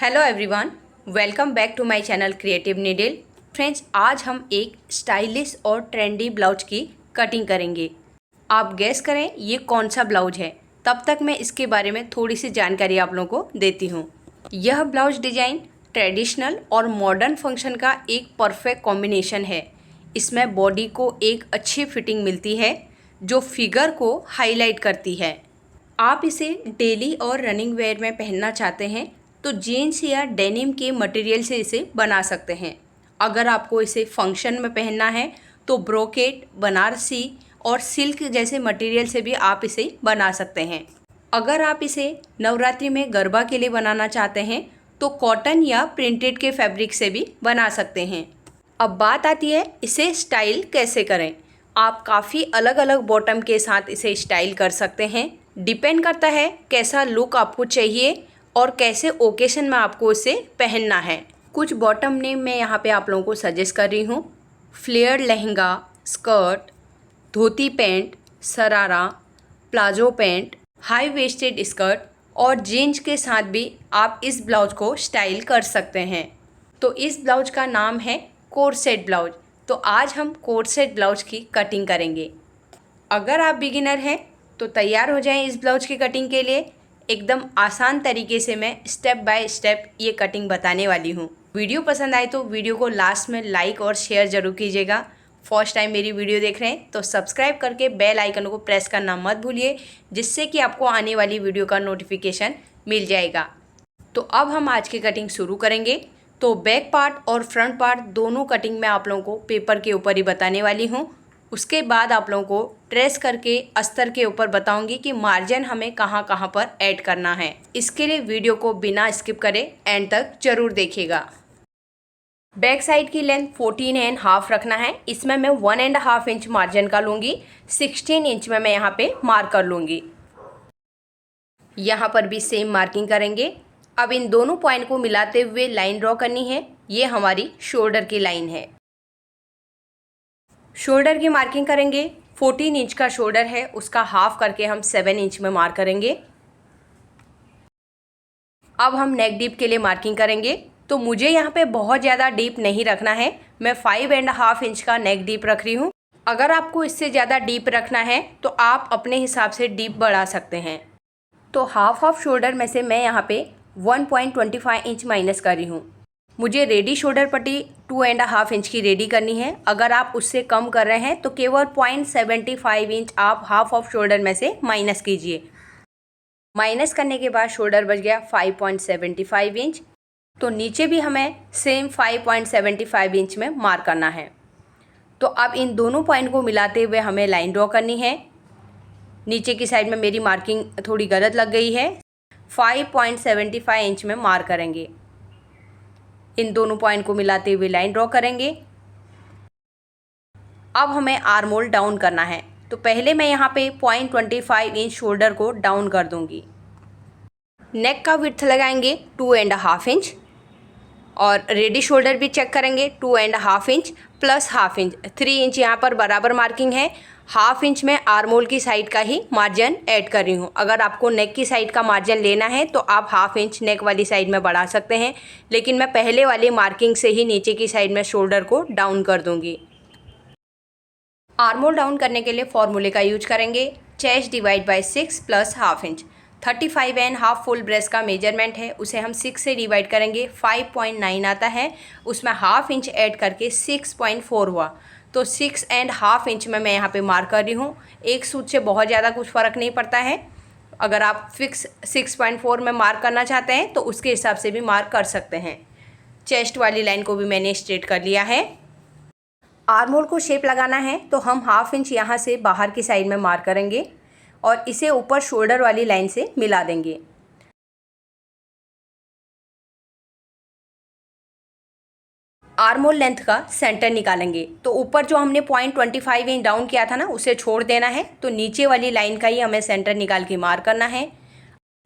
Hello everyone, welcome back to my channel creative needle. Friends, आज हम एक stylish और ट्रेंडी ब्लाउज की कटिंग करेंगे। आप गेस करें ये कौन सा ब्लाउज है। तब तक मैं इसके बारे में थोड़ी सी जानकारी आप लोगों को देती हूँ। यह ब्लाउज डिज़ाइन ट्रेडिशनल और मॉडर्न फंक्शन का एक परफेक्ट कॉम्बिनेशन है। इसमें बॉडी को एक अच्छी फिटिंग मिलती है जो फिगर को हाईलाइट करती है। आप इसे डेली और रनिंग वेयर में पहनना चाहते हैं तो जीन्स या डेनिम के मटेरियल से इसे बना सकते हैं। अगर आपको इसे फंक्शन में पहनना है तो ब्रोकेट, बनारसी और सिल्क जैसे मटेरियल से भी आप इसे बना सकते हैं। अगर आप इसे नवरात्रि में गरबा के लिए बनाना चाहते हैं तो कॉटन या प्रिंटेड के फैब्रिक से भी बना सकते हैं। अब बात आती है इसे स्टाइल कैसे करें। आप काफ़ी अलग अलग बॉटम के साथ इसे स्टाइल कर सकते हैं। डिपेंड करता है कैसा लुक आपको चाहिए और कैसे ओकेशन में आपको इसे पहनना है। कुछ बॉटम नेम मैं यहाँ पे आप लोगों को सजेस्ट कर रही हूँ। Flare lehenga, skirt, dhoti pant, sharara, palazzo pant, high waisted skirt और जीन्स के साथ भी आप इस ब्लाउज को स्टाइल कर सकते हैं। तो इस ब्लाउज का नाम है कोर्सेट ब्लाउज। तो आज हम कोर्सेट ब्लाउज की कटिंग करेंगे। अगर आप बिगिनर हैं तो तैयार हो जाएं इस ब्लाउज की कटिंग के लिए। एकदम आसान तरीके से मैं स्टेप बाय स्टेप ये कटिंग बताने वाली हूँ। वीडियो पसंद आए तो वीडियो को लास्ट में लाइक और शेयर ज़रूर कीजिएगा। फर्स्ट टाइम मेरी वीडियो देख रहे हैं तो सब्सक्राइब करके बेल आइकन को प्रेस करना मत भूलिए, जिससे कि आपको आने वाली वीडियो का नोटिफिकेशन मिल जाएगा। तो अब हम आज की कटिंग शुरू करेंगे। तो बैक पार्ट और फ्रंट पार्ट दोनों कटिंग मैं आप लोगों को पेपर के ऊपर ही बताने वाली हूँ। उसके बाद आप लोगों को ट्रेस करके अस्तर के ऊपर बताऊंगी कि मार्जिन हमें कहाँ कहाँ पर ऐड करना है। इसके लिए वीडियो को बिना स्किप करे एंड तक जरूर देखिएगा। बैक साइड की लेंथ 14.5 रखना है। इसमें मैं 1.5 इंच मार्जिन का लूँगी। 16 इंच में मैं यहाँ पे मार्क कर लूँगी। यहाँ पर भी सेम मार्किंग करेंगे। अब इन दोनों पॉइंट को मिलाते हुए लाइन ड्रॉ करनी है। ये हमारी शोल्डर की लाइन है। शोल्डर की मार्किंग करेंगे। 14 इंच का शोल्डर है, उसका हाफ करके हम 7 इंच में मार्क करेंगे। अब हम नेक डीप के लिए मार्किंग करेंगे। तो मुझे यहाँ पे बहुत ज़्यादा डीप नहीं रखना है। मैं 5.5 इंच का नेक डीप रख रही हूँ। अगर आपको इससे ज़्यादा डीप रखना है तो आप अपने हिसाब से डीप बढ़ा सकते हैं। तो हाफ ऑफ शोल्डर में से मैं यहाँ पे 1.25 इंच माइनस कर रही हूँ। मुझे रेडी शोल्डर पट्टी 2.5 इंच की रेडी करनी है। अगर आप उससे कम कर रहे हैं तो केवल 0.75 इंच आप हाफ ऑफ शोल्डर में से माइनस कीजिए। माइनस करने के बाद शोल्डर बच गया 5.75 इंच। तो नीचे भी हमें सेम 5.75 इंच में मार्क करना है। तो अब इन दोनों पॉइंट को मिलाते हुए हमें लाइन ड्रॉ करनी है। नीचे की साइड में मेरी मार्किंग थोड़ी गलत लग गई है। 5.75 इंच में मार्क करेंगे। इन दोनों पॉइंट को मिलाते हुए लाइन ड्रॉ करेंगे। अब हमें आर्म होल डाउन करना है। तो पहले मैं यहाँ पे 0.25 इंच शोल्डर को डाउन कर दूँगी। नेक का विड्थ लगाएंगे 2.5 इंच और रेडी शोल्डर भी चेक करेंगे 2.5 inch plus half inch, 3 inch यहाँ पर बराबर मार्किंग है। हाफ इंच में आर्म होल की साइड का ही मार्जिन ऐड कर रही हूँ। अगर आपको नेक की साइड का मार्जिन लेना है तो आप हाफ इंच नेक वाली साइड में बढ़ा सकते हैं, लेकिन मैं पहले वाली मार्किंग से ही नीचे की साइड में शोल्डर को डाउन कर दूँगी। आर्म होल डाउन करने के लिए फॉर्मूले का यूज करेंगे। Chest divide by 6 plus half inch. 35.5 full breast का मेजरमेंट है, उसे हम 6 से डिवाइड करेंगे। 5.9 आता है, उसमें हाफ इंच ऐड करके 6.4 हुआ। तो 6.5 इंच में मैं यहाँ पे मार्क कर रही हूँ। एक सूत से बहुत ज़्यादा कुछ फ़र्क नहीं पड़ता है। अगर आप फिक्स 6.4 में मार्क करना चाहते हैं तो उसके हिसाब से भी मार्क कर सकते हैं। चेस्ट वाली लाइन को भी मैंने स्ट्रेट कर लिया है। आर्म होल को शेप लगाना है तो हम हाफ इंच यहाँ से बाहर की साइड में मार्क करेंगे और इसे ऊपर शोल्डर वाली लाइन से मिला देंगे। आर्म होल लेंथ का सेंटर निकालेंगे। तो ऊपर जो हमने 0.25 इंच डाउन किया था ना, उसे छोड़ देना है। तो नीचे वाली लाइन का ही हमें सेंटर निकाल के मार्क करना है।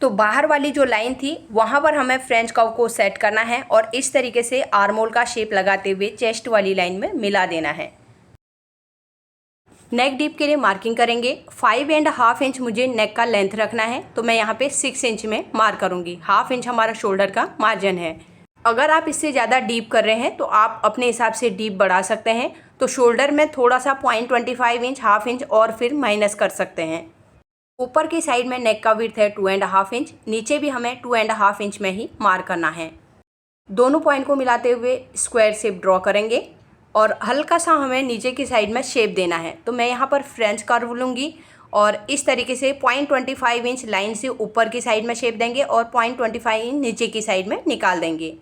तो बाहर वाली जो लाइन थी वहाँ पर हमें फ्रेंच कर्व को सेट करना है और इस तरीके से आर्म होल का शेप लगाते हुए चेस्ट वाली लाइन में मिला देना है। नेक डीप के लिए मार्किंग करेंगे। 5.5 इंच मुझे नेक का लेंथ रखना है, तो मैं यहाँ पे 6 इंच में मार्क करूँगी। 1/2 इंच हमारा शोल्डर का मार्जिन है। अगर आप इससे ज़्यादा डीप कर रहे हैं तो आप अपने हिसाब से डीप बढ़ा सकते हैं। तो शोल्डर में थोड़ा सा 0.25 इंच, 1/2 इंच और फिर माइनस कर सकते हैं। ऊपर की साइड में नेक का विड्थ है 2.5 इंच, नीचे भी हमें 2.5 इंच में ही मार्क करना है। दोनों पॉइंट को मिलाते हुए स्क्वायर शेप ड्रॉ करेंगे और हल्का सा हमें नीचे की साइड में शेप देना है। तो मैं यहाँ पर फ्रेंच कर्व लूँगी और इस तरीके से 0.25 इंच लाइन से ऊपर की साइड में शेप देंगे और 0.25 इंच नीचे की साइड में निकाल देंगे।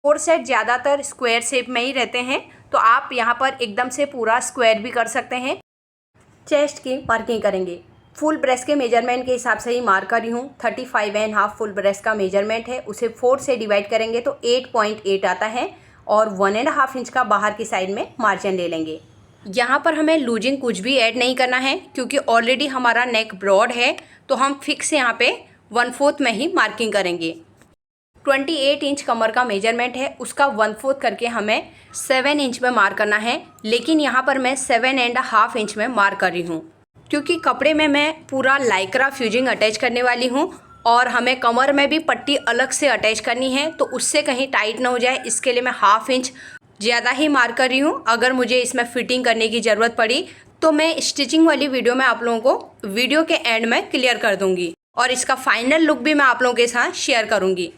4 सेट ज़्यादातर स्क्वायर शेप में ही रहते हैं, तो आप यहाँ पर एकदम से पूरा स्क्वायर भी कर सकते हैं। चेस्ट की मार्किंग करेंगे। फुल ब्रेस्ट के मेजरमेंट के हिसाब से ही मार्क करी हूँ। 35.5 फुल ब्रेस्ट का मेजरमेंट है, उसे 4 से डिवाइड करेंगे तो 8.8 आता है और 1.5 इंच का बाहर की साइड में मार्जिन ले लेंगे। यहाँ पर हमें लूजिंग कुछ भी ऐड नहीं करना है क्योंकि ऑलरेडी हमारा नेक ब्रॉड है, तो हम फिक्स यहाँ पे 1/4 में ही मार्किंग करेंगे। 28 इंच कमर का मेजरमेंट है, उसका 1/4 करके हमें 7 इंच में मार्क करना है, लेकिन यहाँ पर मैं 7.5 इंच में मार्क कर रही हूँ क्योंकि कपड़े में मैं पूरा लाइक्रा फ्यूजिंग अटैच करने वाली हूँ और हमें कमर में भी पट्टी अलग से अटैच करनी है, तो उससे कहीं टाइट ना हो जाए, इसके लिए मैं 1/2 इंच ज़्यादा ही मार्क कर रही हूँ। अगर मुझे इसमें फिटिंग करने की ज़रूरत पड़ी तो मैं स्टिचिंग वाली वीडियो में आप लोगों को वीडियो के एंड में क्लियर कर दूँगी और इसका फाइनल लुक भी मैं आप लोगों के साथ शेयर करूँगी।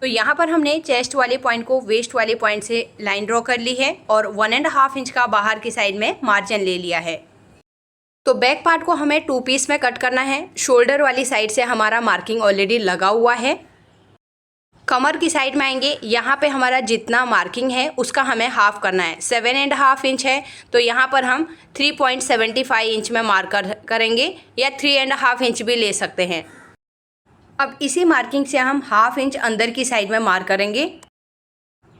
तो यहाँ पर हमने चेस्ट वाले पॉइंट को वेस्ट वाले पॉइंट से लाइन ड्रॉ कर ली है और 1.5 इंच का बाहर की साइड में मार्जिन ले लिया है। तो बैक पार्ट को हमें 2 पीस में कट करना है। शोल्डर वाली साइड से हमारा मार्किंग ऑलरेडी लगा हुआ है। कमर की साइड में आएंगे, यहाँ पे हमारा जितना मार्किंग है उसका हमें हाफ करना है। 7.5 इंच है तो यहाँ पर हम 3.75 इंच में मार्क करेंगे या 3.5 इंच भी ले सकते हैं। अब इसी मार्किंग से हम 1/2 इंच अंदर की साइड में मार्क करेंगे।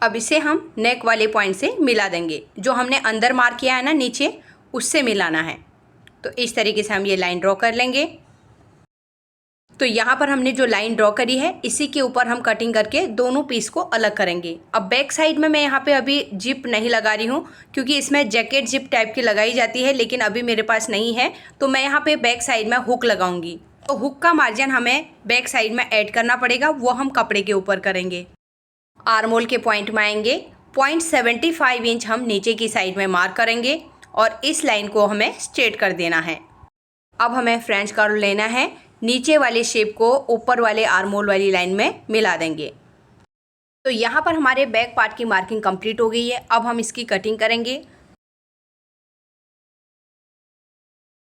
अब इसे हम नेक वाले पॉइंट से मिला देंगे, जो हमने अंदर मार्क किया है ना नीचे, उससे मिलाना है। तो इस तरीके से हम ये लाइन ड्रॉ कर लेंगे। तो यहाँ पर हमने जो लाइन ड्रॉ करी है इसी के ऊपर हम कटिंग करके दोनों पीस को अलग करेंगे। अब बैक साइड में मैं यहाँ पे अभी जिप नहीं लगा रही हूँ क्योंकि इसमें जैकेट जिप टाइप की लगाई जाती है, लेकिन अभी मेरे पास नहीं है, तो मैं यहाँ पे बैक साइड में हुक लगाऊंगी। तो हुक का मार्जिन हमें बैक साइड में ऐड करना पड़ेगा, वो हम कपड़े के ऊपर करेंगे। आर्मोल के पॉइंट में आएंगे, 0.75 इंच हम नीचे की साइड में मार्क करेंगे और इस लाइन को हमें स्ट्रेट कर देना है। अब हमें फ्रेंच कर्व लेना है, नीचे वाले शेप को ऊपर वाले आर्मोल वाली लाइन में मिला देंगे। तो यहाँ पर हमारे बैक पार्ट की मार्किंग कंप्लीट हो गई है। अब हम इसकी कटिंग करेंगे।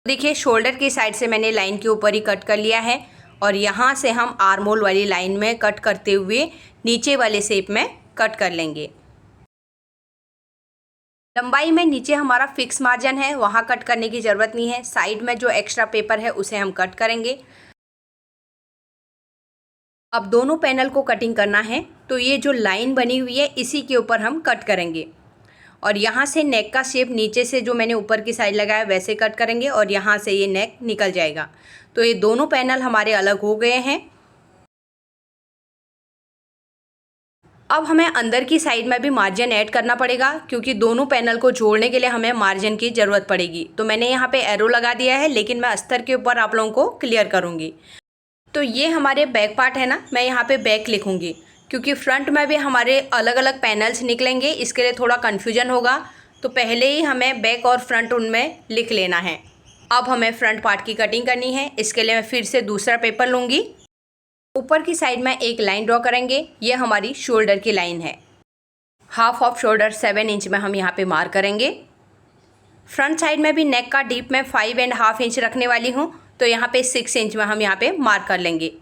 देखिए शोल्डर की साइड से मैंने लाइन के ऊपर ही कट कर लिया है और यहाँ से हम आर्मोल वाली लाइन में कट करते हुए नीचे वाले शेप में कट कर लेंगे। लंबाई में नीचे हमारा फिक्स मार्जिन है, वहाँ कट करने की ज़रूरत नहीं है। साइड में जो एक्स्ट्रा पेपर है उसे हम कट करेंगे। अब दोनों पैनल को कटिंग करना है, तो ये जो लाइन बनी हुई है इसी के ऊपर हम कट करेंगे और यहाँ से नेक का शेप नीचे से जो मैंने ऊपर की साइड लगाया वैसे कट करेंगे और यहाँ से ये नेक निकल जाएगा। तो ये दोनों पैनल हमारे अलग हो गए हैं। अब हमें अंदर की साइड में भी मार्जिन ऐड करना पड़ेगा क्योंकि दोनों पैनल को जोड़ने के लिए हमें मार्जिन की ज़रूरत पड़ेगी। तो मैंने यहाँ पे एरो लगा दिया है, लेकिन मैं अस्तर के ऊपर आप लोगों को क्लियर करूँगी। तो ये हमारे बैक पार्ट है ना, मैं यहाँ पे बैक लिखूँगी क्योंकि फ्रंट में भी हमारे अलग अलग पैनल्स निकलेंगे, इसके लिए थोड़ा कन्फ्यूजन होगा, तो पहले ही हमें बैक और फ्रंट उनमें लिख लेना है। अब हमें फ्रंट पार्ट की कटिंग करनी है, इसके लिए मैं फिर से दूसरा पेपर लूँगी। ऊपर की साइड में एक लाइन ड्रॉ करेंगे, ये हमारी शोल्डर की लाइन है। 1/2 ऑफ शोल्डर 7 इंच में हम यहाँ पे मार्क करेंगे। फ्रंट साइड में भी नेक का डीप में 5.5 इंच रखने वाली हूँ, तो यहाँ पे 6 इंच में हम यहाँ पे मार्क कर लेंगे।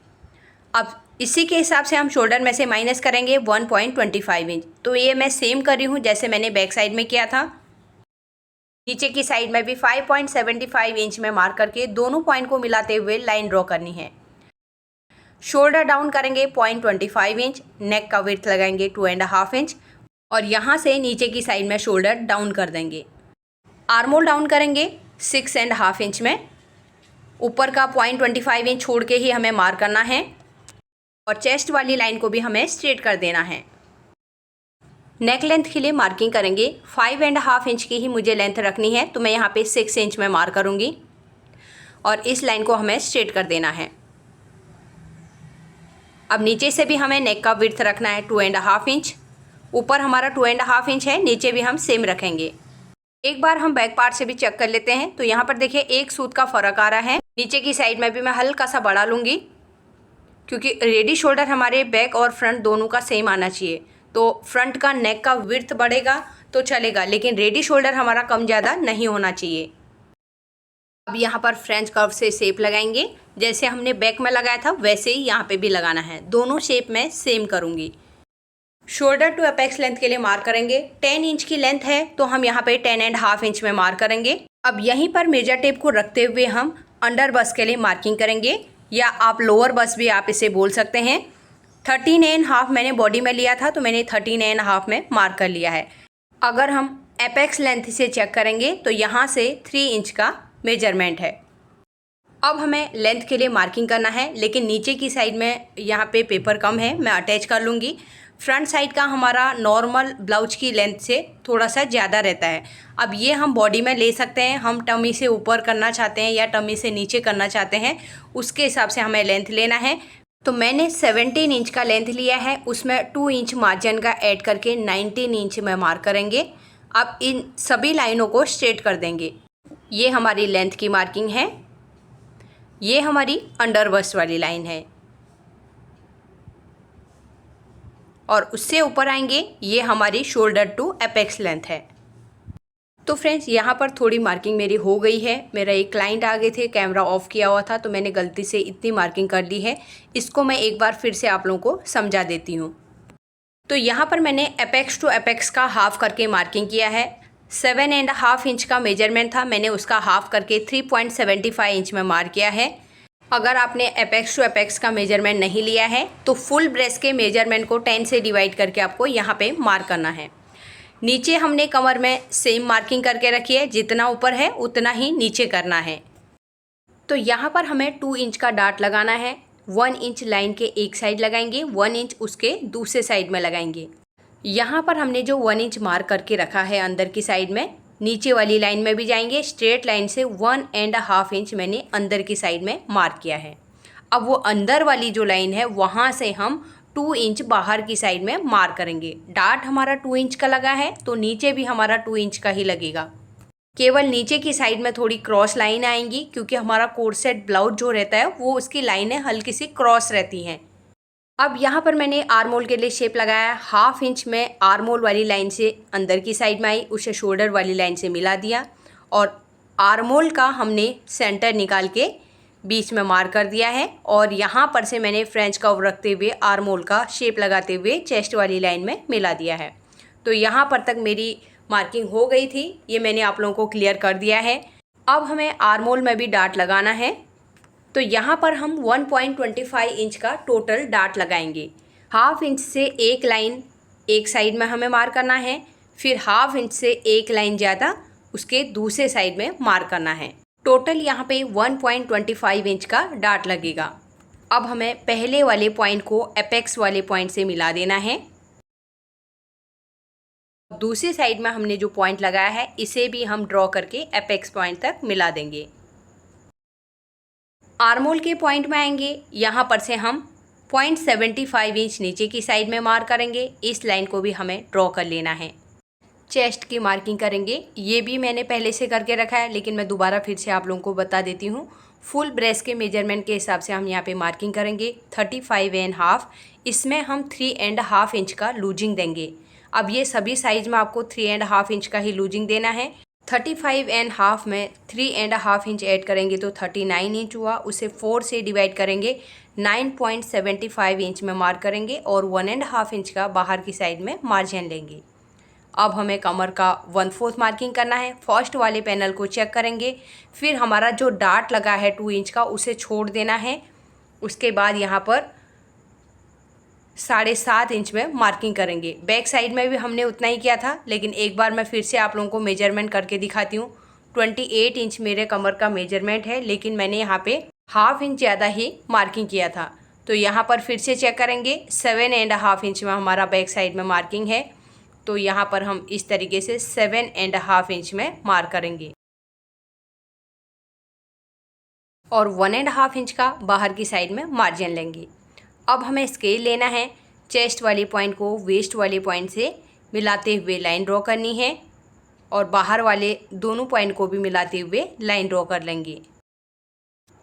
अब इसी के हिसाब से हम शोल्डर में से माइनस करेंगे 1.25 इंच। तो ये मैं सेम कर रही हूँ जैसे मैंने बैक साइड में किया था। नीचे की साइड में भी 5.75 इंच में मार्क करके दोनों पॉइंट को मिलाते हुए लाइन ड्रॉ करनी है। शोल्डर डाउन करेंगे 0.25 इंच, नेक का विड्थ लगाएंगे 2.5 इंच और यहाँ से नीचे की साइड में शोल्डर डाउन कर देंगे। आर्मोल डाउन करेंगे 6.5 इंच में, ऊपर का 0.25 इंच छोड़ के ही हमें मार्क करना है और चेस्ट वाली लाइन को भी हमें स्ट्रेट कर देना है। नेक लेंथ के लिए मार्किंग करेंगे 5.5 इंच की ही मुझे लेंथ रखनी है, तो मैं यहाँ पे 6 इंच में मार्क करूँगी और इस लाइन को हमें स्ट्रेट कर देना है। अब नीचे से भी हमें नेक का विड्थ रखना है 2.5 इंच। ऊपर हमारा 2.5 इंच है, नीचे भी हम सेम रखेंगे। एक बार हम बैक पार्ट से भी चेक कर लेते हैं। तो यहाँ पर देखिए एक सूत का फ़र्क आ रहा है। नीचे की साइड में भी मैं हल्का सा बढ़ा लूँगी, क्योंकि रेडी शोल्डर हमारे बैक और फ्रंट दोनों का सेम आना चाहिए। तो फ्रंट का नेक का विड्थ बढ़ेगा तो चलेगा, लेकिन रेडी शोल्डर हमारा कम ज़्यादा नहीं होना चाहिए। अब यहाँ पर फ्रेंच कर्व से शेप लगाएंगे। जैसे हमने बैक में लगाया था वैसे ही यहाँ पे भी लगाना है। दोनों शेप में सेम करूँगी। शोल्डर टू अपेक्स लेंथ के लिए मार्क करेंगे। 10 इंच की लेंथ है तो हम यहाँ पे 10.5 इंच में मार्क करेंगे। अब यहीं पर मेजर टेप को रखते हुए हम अंडर बस्ट के लिए मार्किंग करेंगे, या आप लोअर बस्ट भी आप इसे बोल सकते हैं। 13.5 मैंने बॉडी में लिया था, तो मैंने 13.5 में मार्क कर लिया है। अगर हम एपेक्स लेंथ से चेक करेंगे तो यहाँ से 3 इंच का मेजरमेंट है। अब हमें लेंथ के लिए मार्किंग करना है, लेकिन नीचे की साइड में यहाँ पे पेपर कम है, मैं अटैच कर लूँगी। फ्रंट साइड का हमारा नॉर्मल ब्लाउज की लेंथ से थोड़ा सा ज़्यादा रहता है। अब ये हम बॉडी में ले सकते हैं, हम टमी से ऊपर करना चाहते हैं या टमी से नीचे करना चाहते हैं, उसके हिसाब से हमें लेंथ लेना है। तो मैंने 17 इंच का लेंथ लिया है, उसमें 2 इंच मार्जिन का ऐड करके 19 इंच में मार्क करेंगे। अब इन सभी लाइनों को स्ट्रेट कर देंगे। ये हमारी लेंथ की मार्किंग है, ये हमारी अंडर बस्ट वाली लाइन है, और उससे ऊपर आएंगे ये हमारी शोल्डर टू अपेक्स लेंथ है। तो फ्रेंड्स यहाँ पर थोड़ी मार्किंग मेरी हो गई है। मेरा एक क्लाइंट आ गए थे, कैमरा ऑफ किया हुआ था, तो मैंने गलती से इतनी मार्किंग कर ली है। इसको मैं एक बार फिर से आप लोगों को समझा देती हूँ। तो यहाँ पर मैंने अपेक्स टू अपेक्स का हाफ करके मार्किंग किया है। 7.5 इंच का मेजरमेंट था, मैंने उसका हाफ करके 3.75 इंच में मार्क किया है। अगर आपने एपेक्स टू एपेक्स का मेजरमेंट नहीं लिया है तो फुल ब्रेस्ट के मेजरमेंट को 10 से डिवाइड करके आपको यहाँ पे मार्क करना है। नीचे हमने कमर में सेम मार्किंग करके रखी है, जितना ऊपर है उतना ही नीचे करना है। तो यहाँ पर हमें 2 इंच का डार्ट लगाना है। 1 इंच लाइन के एक साइड लगाएंगे, 1 इंच उसके दूसरे साइड में लगाएंगे। यहाँ पर हमने जो 1 इंच मार्क करके रखा है अंदर की साइड में, नीचे वाली लाइन में भी जाएंगे। स्ट्रेट लाइन से 1.5 इंच मैंने अंदर की साइड में मार्क किया है। अब वो अंदर वाली जो लाइन है वहाँ से हम 2 इंच बाहर की साइड में मार्क करेंगे। डार्ट हमारा 2 इंच का लगा है तो नीचे भी हमारा 2 इंच का ही लगेगा। केवल नीचे की साइड में थोड़ी क्रॉस लाइन आएंगी, क्योंकि हमारा कोट सेट ब्लाउज जो रहता है वो उसकी लाइनें हल्की सी क्रॉस रहती हैं। अब यहाँ पर मैंने आर्मोल के लिए शेप लगाया। 1/2 इंच में आर्मोल वाली लाइन से अंदर की साइड में आई, उसे शोल्डर वाली लाइन से मिला दिया, और आर्मोल का हमने सेंटर निकाल के बीच में मार्क कर दिया है। और यहाँ पर से मैंने फ्रेंच कर्व रखते हुए आर्मोल का शेप लगाते हुए चेस्ट वाली लाइन में मिला दिया है। तो यहाँ पर तक मेरी मार्किंग हो गई थी, ये मैंने आप लोगों को क्लियर कर दिया है। अब हमें आर्मोल में भी डार्ट लगाना है। तो यहाँ पर हम 1.25 इंच का टोटल डार्ट लगाएंगे। 1/2 इंच से एक लाइन एक साइड में हमें मार्क करना है, फिर 1/2 इंच से एक लाइन ज़्यादा उसके दूसरे साइड में मार्क करना है। टोटल यहाँ पे 1.25 इंच का डार्ट लगेगा। अब हमें पहले वाले पॉइंट को एपेक्स वाले पॉइंट से मिला देना है। दूसरी साइड में हमने जो पॉइंट लगाया है इसे भी हम ड्रॉ करके एपेक्स पॉइंट तक मिला देंगे। आर्मोल के पॉइंट में आएंगे, यहाँ पर से हम 0.75 इंच नीचे की साइड में मार्क करेंगे। इस लाइन को भी हमें ड्रॉ कर लेना है। चेस्ट की मार्किंग करेंगे, ये भी मैंने पहले से करके रखा है, लेकिन मैं दोबारा फिर से आप लोगों को बता देती हूँ। फुल ब्रेस्ट के मेजरमेंट के हिसाब से हम यहाँ पे मार्किंग करेंगे 35.5। इसमें हम 3.5 इंच का लूजिंग देंगे। अब ये सभी साइज में आपको 3.5 इंच का ही लूजिंग देना है। 35.5 में 3.5 इंच ऐड करेंगे तो 39 इंच हुआ। उसे 4 से डिवाइड करेंगे, 9.75 इंच में मार्क करेंगे और 1.5 इंच का बाहर की साइड में मार्जिन लेंगे। अब हमें कमर का 1/4 मार्किंग करना है। फर्स्ट वाले पैनल को चेक करेंगे, फिर हमारा जो डार्ट लगा है 2 इंच का उसे छोड़ देना है। उसके बाद यहाँ पर 7.5 इंच में मार्किंग करेंगे। बैक साइड में भी हमने उतना ही किया था, लेकिन एक बार मैं फिर से आप लोगों को मेजरमेंट करके दिखाती हूँ। 28 इंच मेरे कमर का मेजरमेंट है, लेकिन मैंने यहाँ पे 1/2 इंच ज़्यादा ही मार्किंग किया था। तो यहाँ पर फिर से चेक करेंगे, 7.5 इंच में हमारा बैक साइड में मार्किंग है। तो यहाँ पर हम इस तरीके से 7.5 इंच में मार्क करेंगे और 1.5 इंच का बाहर की साइड में मार्जिन लेंगे। अब हमें स्केल लेना है, चेस्ट वाली पॉइंट को वेस्ट वाले पॉइंट से मिलाते हुए लाइन ड्रॉ करनी है और बाहर वाले दोनों पॉइंट को भी मिलाते हुए लाइन ड्रॉ कर लेंगे।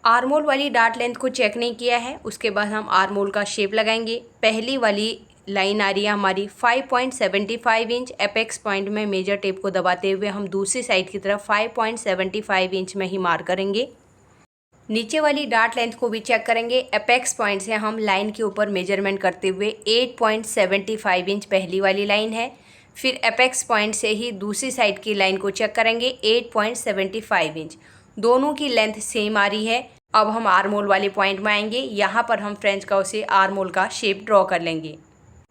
आर्म होल वाली डार्ट लेंथ को चेक नहीं किया है, उसके बाद हम आर्म होल का शेप लगाएंगे। पहली वाली लाइन आ रही है हमारी 5.75 इंच। एपेक्स पॉइंट में मेजर टेप को दबाते हुए हम दूसरी साइड की तरफ 5.75 इंच में ही मार्क करेंगे। नीचे वाली डार्ट लेंथ को भी चेक करेंगे। एपेक्स पॉइंट से हम लाइन के ऊपर मेजरमेंट करते हुए 8.75 इंच पहली वाली लाइन है। फिर एपेक्स पॉइंट से ही दूसरी साइड की लाइन को चेक करेंगे 8.75 इंच। दोनों की लेंथ सेम आ रही है। अब हम आर्म होल वाले पॉइंट में आएंगे। यहाँ पर हम फ्रेंच कर्व से आर्म होल का शेप ड्रॉ कर लेंगे।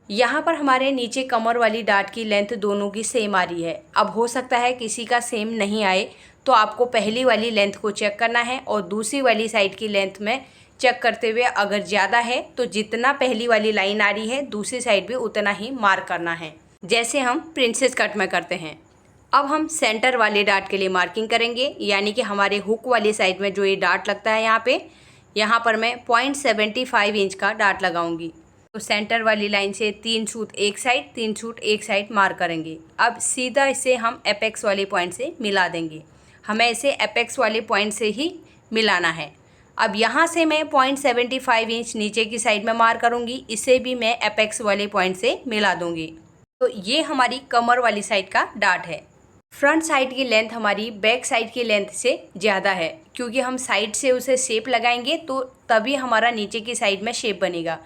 यहाँ पर हमारे नीचे कमर वाली डार्ट की लेंथ दोनों की सेम आ रही है। अब हो सकता है किसी का सेम नहीं आए, तो आपको पहली वाली लेंथ को चेक करना है और दूसरी वाली साइड की लेंथ में चेक करते हुए अगर ज़्यादा है तो जितना पहली वाली लाइन आ रही है दूसरी साइड भी उतना ही मार्क करना है, जैसे हम प्रिंसेस कट में करते हैं। अब हम सेंटर वाले डार्ट के लिए मार्किंग करेंगे, यानी कि हमारे हुक वाली साइड में जो ये डार्ट लगता है यहाँ पर मैं 0.75 इंच का डार्ट लगाऊंगी। तो सेंटर वाली लाइन से 3 सूत एक साइड 3 सूत एक साइड मार्क करेंगे। अब सीधा इसे हम एपेक्स वाले पॉइंट से मिला देंगे। हमें इसे एपेक्स वाले पॉइंट से ही मिलाना है। अब यहाँ से मैं 0.75 इंच नीचे की साइड में मार्क करूँगी, इसे भी मैं एपेक्स वाले पॉइंट से मिला दूँगी। तो ये हमारी कमर वाली साइड का डार्ट है। फ्रंट साइड की लेंथ हमारी बैक साइड की लेंथ से ज़्यादा है, क्योंकि हम साइड से उसे शेप लगाएंगे तो तभी हमारा नीचे की साइड में शेप बनेगा।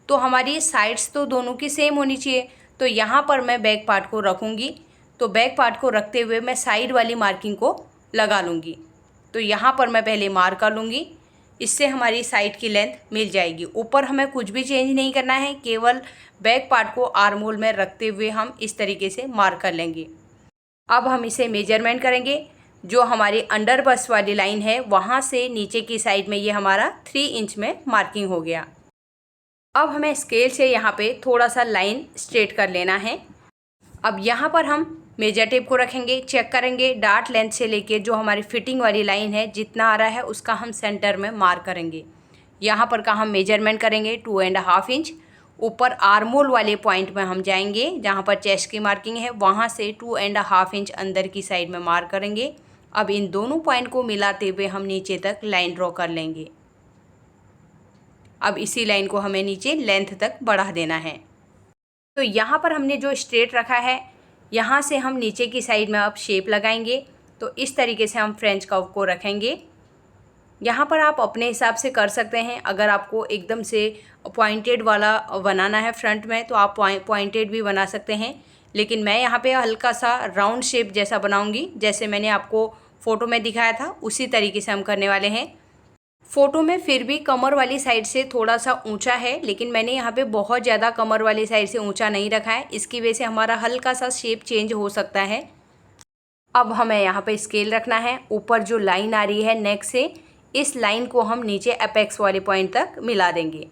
तो हमारी साइड्स तो दोनों की सेम होनी चाहिए। तो यहाँ पर मैं बैक पार्ट को रखूँगी, तो बैक पार्ट को रखते हुए मैं साइड वाली मार्किंग को लगा लूँगी। तो यहाँ पर मैं पहले मार्क कर लूँगी, इससे हमारी साइड की लेंथ मिल जाएगी। ऊपर हमें कुछ भी चेंज नहीं करना है, केवल बैक पार्ट को आर्म होल में रखते हुए हम इस तरीके से मार्क कर लेंगे। अब हम इसे मेजरमेंट करेंगे। जो हमारी अंडर बस्ट वाली लाइन है वहाँ से नीचे की साइड में ये हमारा 3 इंच में मार्किंग हो गया। अब हमें स्केल से यहाँ पे थोड़ा सा लाइन स्ट्रेट कर लेना है। अब यहाँ पर हम मेजर टेप को रखेंगे, चेक करेंगे डार्ट लेंथ से लेके जो हमारी फिटिंग वाली लाइन है जितना आ रहा है उसका हम सेंटर में मार्क करेंगे। यहाँ पर का हम मेजरमेंट करेंगे 2.5 इंच। ऊपर आर्म होल वाले पॉइंट में हम जाएंगे, जहाँ पर चेस्ट की मार्किंग है वहाँ से 2.5 इंच अंदर की साइड में मार्क करेंगे। अब इन दोनों पॉइंट को मिलाते हुए हम नीचे तक लाइन ड्रॉ कर लेंगे। अब इसी लाइन को हमें नीचे लेंथ तक बढ़ा देना है। तो यहाँ पर हमने जो स्ट्रेट रखा है, यहाँ से हम नीचे की साइड में अब शेप लगाएंगे। तो इस तरीके से हम फ्रेंच कर्व को रखेंगे। यहाँ पर आप अपने हिसाब से कर सकते हैं। अगर आपको एकदम से पॉइंटेड वाला बनाना है फ्रंट में तो आप पॉइंटेड भी बना सकते हैं, लेकिन मैं यहाँ पे हल्का सा राउंड शेप जैसा बनाऊँगी, जैसे मैंने आपको फ़ोटो में दिखाया था उसी तरीके से हम करने वाले हैं। फ़ोटो में फिर भी कमर वाली साइड से थोड़ा सा ऊंचा है, लेकिन मैंने यहाँ पे बहुत ज़्यादा कमर वाली साइड से ऊंचा नहीं रखा है। इसकी वजह से हमारा हल्का सा शेप चेंज हो सकता है। अब हमें यहाँ पे स्केल रखना है। ऊपर जो लाइन आ रही है नेक से, इस लाइन को हम नीचे एपेक्स वाले पॉइंट तक मिला देंगे।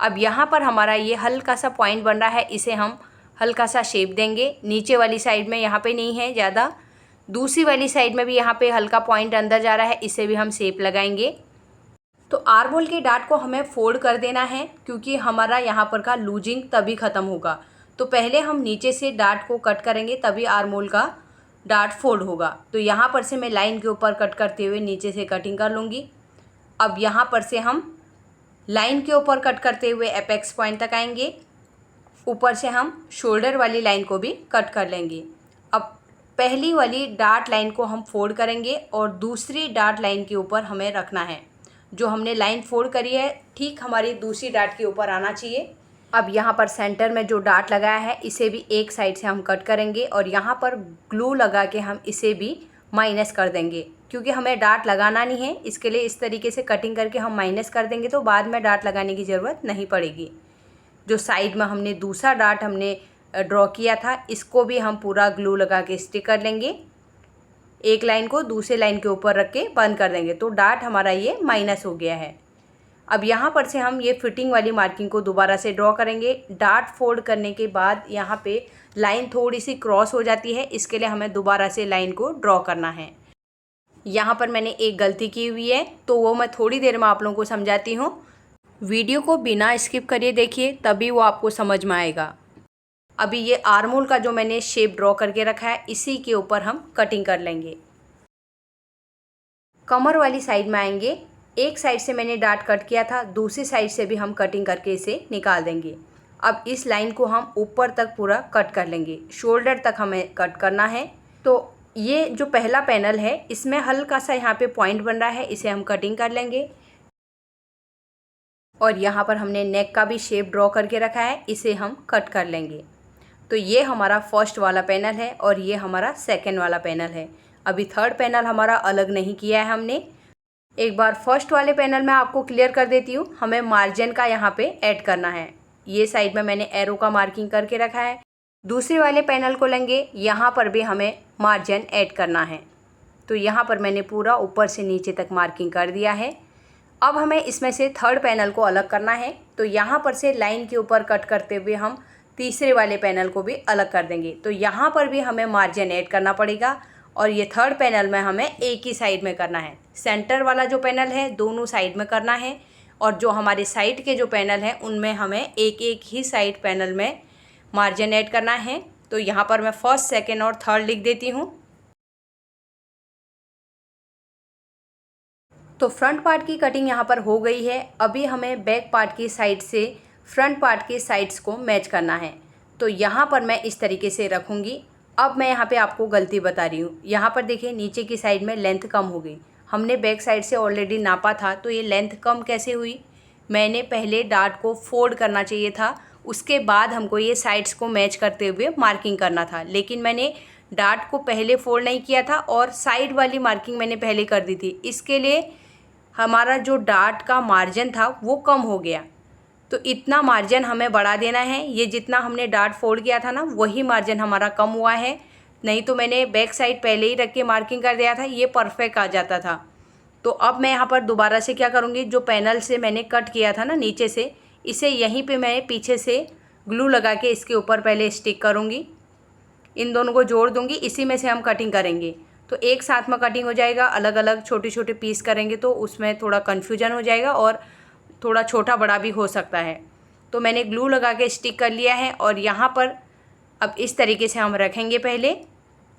अब यहाँ पर हमारा ये हल्का सा पॉइंट बन रहा है, इसे हम हल्का सा शेप देंगे। नीचे वाली साइड में यहाँ पे नहीं है ज़्यादा, दूसरी वाली साइड में भी यहाँ पे हल्का पॉइंट अंदर जा रहा है, इसे भी हम शेप लगाएंगे। तो आर्म होल के डार्ट को हमें फोल्ड कर देना है, क्योंकि हमारा यहाँ पर का लूजिंग तभी ख़त्म होगा। तो पहले हम नीचे से डार्ट को कट करेंगे, तभी आर्म होल का डार्ट फोल्ड होगा। तो यहाँ पर से मैं लाइन के ऊपर कट करते हुए नीचे से कटिंग कर लूँगी। अब यहाँ पर से हम लाइन के ऊपर कट करते हुए एपेक्स पॉइंट तक आएंगे। ऊपर से हम शोल्डर वाली लाइन को भी कट कर लेंगे। अब पहली वाली डार्ट लाइन को हम फोल्ड करेंगे और दूसरी डार्ट लाइन के ऊपर हमें रखना है। जो हमने लाइन फोल्ड करी है ठीक हमारी दूसरी डार्ट के ऊपर आना चाहिए। अब यहाँ पर सेंटर में जो डार्ट लगाया है इसे भी एक साइड से हम कट करेंगे और यहाँ पर ग्लू लगा के हम इसे भी माइनस कर देंगे, क्योंकि हमें डार्ट लगाना नहीं है। इसके लिए इस तरीके से कटिंग करके हम माइनस कर देंगे, तो बाद में डार्ट लगाने की ज़रूरत नहीं पड़ेगी। जो साइड में हमने दूसरा डार्ट हमने ड्रॉ किया था, इसको भी हम पूरा ग्लू लगा के स्टिक कर लेंगे। एक लाइन को दूसरे लाइन के ऊपर रख के बंद कर देंगे, तो डार्ट हमारा ये माइनस हो गया है। अब यहाँ पर से हम ये फिटिंग वाली मार्किंग को दोबारा से ड्रॉ करेंगे। डार्ट फोल्ड करने के बाद यहाँ पे लाइन थोड़ी सी क्रॉस हो जाती है, इसके लिए हमें दोबारा से लाइन को ड्रॉ करना है। यहाँ पर मैंने एक गलती की हुई है, तो वो मैं थोड़ी देर में आप लोगों को समझाती हूँ। वीडियो को बिना स्किप करिए देखिए, तभी वो आपको समझ में आएगा। अभी ये आर्म होल का जो मैंने शेप ड्रॉ करके रखा है, इसी के ऊपर हम कटिंग कर लेंगे। कमर वाली साइड में आएंगे। एक साइड से मैंने डार्ट कट किया था, दूसरी साइड से भी हम कटिंग करके इसे निकाल देंगे। अब इस लाइन को हम ऊपर तक पूरा कट कर लेंगे, शोल्डर तक हमें कट करना है। तो ये जो पहला पैनल है, इसमें हल्का सा यहाँ पे पॉइंट बन रहा है, इसे हम कटिंग कर लेंगे। और यहाँ पर हमने नेक का भी शेप ड्रॉ करके रखा है, इसे हम कट कर लेंगे। तो ये हमारा फर्स्ट वाला पैनल है और ये हमारा सेकंड वाला पैनल है। अभी थर्ड पैनल हमारा अलग नहीं किया है हमने। एक बार फर्स्ट वाले पैनल में आपको क्लियर कर देती हूँ, हमें मार्जिन का यहाँ पे ऐड करना है। ये साइड में मैंने एरो का मार्किंग करके रखा है। दूसरे वाले पैनल को लेंगे, यहाँ पर भी हमें मार्जिन ऐड करना है। तो यहाँ पर मैंने पूरा ऊपर से नीचे तक मार्किंग कर दिया है। अब हमें इसमें से थर्ड पैनल को अलग करना है, तो यहाँ पर से लाइन के ऊपर कट करते हुए हम तीसरे वाले पैनल को भी अलग कर देंगे। तो यहाँ पर भी हमें मार्जिन ऐड करना पड़ेगा और ये थर्ड पैनल में हमें एक ही साइड में करना है। सेंटर वाला जो पैनल है दोनों साइड में करना है, और जो हमारे साइड के जो पैनल हैं उनमें हमें एक एक ही साइड पैनल में मार्जिन ऐड करना है। तो यहाँ पर मैं फर्स्ट, सेकेंड और थर्ड लिख देती हूँ। तो फ्रंट पार्ट की कटिंग यहाँ पर हो गई है। अभी हमें बैक पार्ट की साइड से फ्रंट पार्ट के साइड्स को मैच करना है। तो यहाँ पर मैं इस तरीके से रखूँगी। अब मैं यहाँ पे आपको गलती बता रही हूँ। यहाँ पर देखिए नीचे की साइड में लेंथ कम हो गई। हमने बैक साइड से ऑलरेडी नापा था, तो ये लेंथ कम कैसे हुई? मैंने पहले डार्ट को फोल्ड करना चाहिए था, उसके बाद हमको ये साइड्स को मैच करते हुए मार्किंग करना था। लेकिन मैंने डार्ट को पहले फोल्ड नहीं किया था और साइड वाली मार्किंग मैंने पहले कर दी थी। इसके लिए हमारा जो डार्ट का मार्जिन था वो कम हो गया। तो इतना मार्जिन हमें बढ़ा देना है। ये जितना हमने डार्ट फोल्ड किया था ना, वही मार्जिन हमारा कम हुआ है। नहीं तो मैंने बैक साइड पहले ही रख के मार्किंग कर दिया था, ये परफेक्ट आ जाता था। तो अब मैं यहाँ पर दोबारा से क्या करूँगी, जो पैनल से मैंने कट किया था ना नीचे से, इसे यहीं पे मैं पीछे से ग्लू लगा के इसके ऊपर पहले स्टिक करूँगी। इन दोनों को जोड़ दूँगी, इसी में से हम कटिंग करेंगे। तो एक साथ में कटिंग हो जाएगा। अलग अलग छोटे छोटे पीस करेंगे तो उसमें थोड़ा कन्फ्यूजन हो जाएगा और थोड़ा छोटा बड़ा भी हो सकता है। तो मैंने ग्लू लगा के स्टिक कर लिया है और यहाँ पर अब इस तरीके से हम रखेंगे पहले,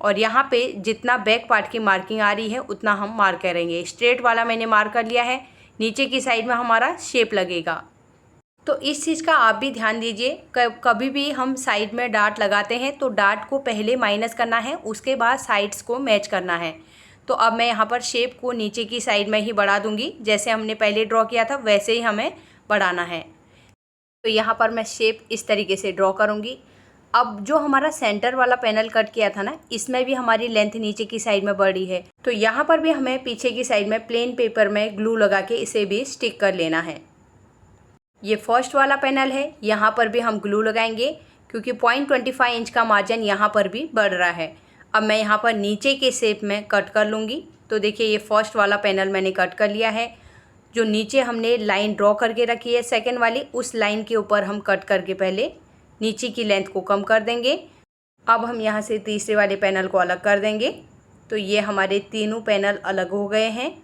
और यहाँ पे जितना बैक पार्ट की मार्किंग आ रही है उतना हम मार्क करेंगे। स्ट्रेट वाला मैंने मार्क कर लिया है, नीचे की साइड में हमारा शेप लगेगा। तो इस चीज़ का आप भी ध्यान दीजिए, कभी भी हम साइड में डार्ट लगाते हैं तो डार्ट को पहले माइनस करना है, उसके बाद साइड्स को मैच करना है। तो अब मैं यहाँ पर शेप को नीचे की साइड में ही बढ़ा दूँगी, जैसे हमने पहले ड्रॉ किया था वैसे ही हमें बढ़ाना है। तो यहाँ पर मैं शेप इस तरीके से ड्रॉ करूँगी। अब जो हमारा सेंटर वाला पैनल कट किया था ना, इसमें भी हमारी लेंथ नीचे की साइड में बढ़ी है। तो यहाँ पर भी हमें पीछे की साइड में प्लेन पेपर में ग्लू लगा के इसे भी स्टिक कर लेना है। ये फर्स्ट वाला पैनल है, यहाँ पर भी हम ग्लू लगाएंगे क्योंकि 0.25 इंच का मार्जिन यहाँ पर भी बढ़ रहा है। अब मैं यहाँ पर नीचे के शेप में कट कर लूँगी। तो देखिए ये फर्स्ट वाला पैनल मैंने कट कर लिया है। जो नीचे हमने लाइन ड्रॉ करके रखी है सेकंड वाली, उस लाइन के ऊपर हम कट करके पहले नीचे की लेंथ को कम कर देंगे। अब हम यहाँ से तीसरे वाले पैनल को अलग कर देंगे। तो ये हमारे तीनों पैनल अलग हो गए हैं।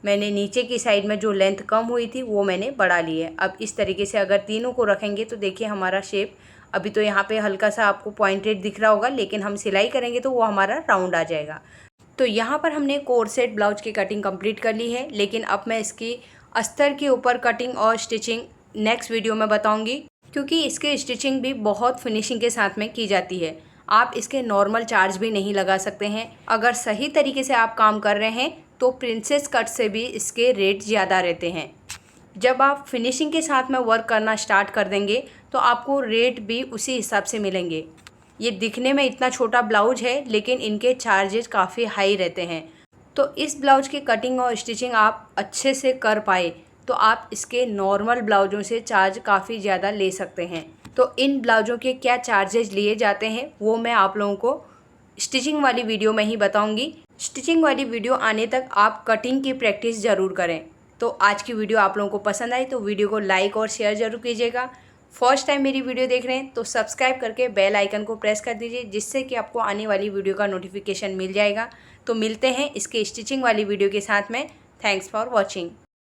मैंने नीचे की साइड में जो लेंथ कम हुई थी वो मैंने बढ़ा ली है। अब इस तरीके से अगर तीनों को रखेंगे तो देखिए हमारा शेप, अभी तो यहाँ पे हल्का सा आपको पॉइंटेड दिख रहा होगा, लेकिन हम सिलाई करेंगे तो वो हमारा राउंड आ जाएगा। तो यहाँ पर हमने कोट सेट ब्लाउज की कटिंग कंप्लीट कर ली है, लेकिन अब मैं इसकी अस्तर के ऊपर कटिंग और स्टिचिंग नेक्स्ट वीडियो में बताऊँगी, क्योंकि इसके स्टिचिंग भी बहुत फिनिशिंग के साथ में की जाती है। आप इसके नॉर्मल चार्ज भी नहीं लगा सकते हैं। अगर सही तरीके से आप काम कर रहे हैं तो प्रिंसेस कट से भी इसके रेट ज़्यादा रहते हैं। जब आप फिनिशिंग के साथ में वर्क करना स्टार्ट कर देंगे तो आपको रेट भी उसी हिसाब से मिलेंगे। ये दिखने में इतना छोटा ब्लाउज है, लेकिन इनके चार्जेस काफ़ी हाई रहते हैं। तो इस ब्लाउज की कटिंग और स्टिचिंग आप अच्छे से कर पाए तो आप इसके नॉर्मल ब्लाउजों से चार्ज काफ़ी ज़्यादा ले सकते हैं। तो इन ब्लाउजों के क्या चार्जेस लिए जाते हैं वो मैं आप लोगों को स्टिचिंग वाली वीडियो में ही बताऊंगी। स्टिचिंग वाली वीडियो आने तक आप कटिंग की प्रैक्टिस ज़रूर करें। तो आज की वीडियो आप लोगों को पसंद आई तो वीडियो को लाइक और शेयर ज़रूर कीजिएगा। फर्स्ट टाइम मेरी वीडियो देख रहे हैं तो सब्सक्राइब करके बेल आइकन को प्रेस कर दीजिए, जिससे कि आपको आने वाली वीडियो का नोटिफिकेशन मिल जाएगा। तो मिलते हैं इसके स्टिचिंग वाली वीडियो के साथ में। Thanks for watching.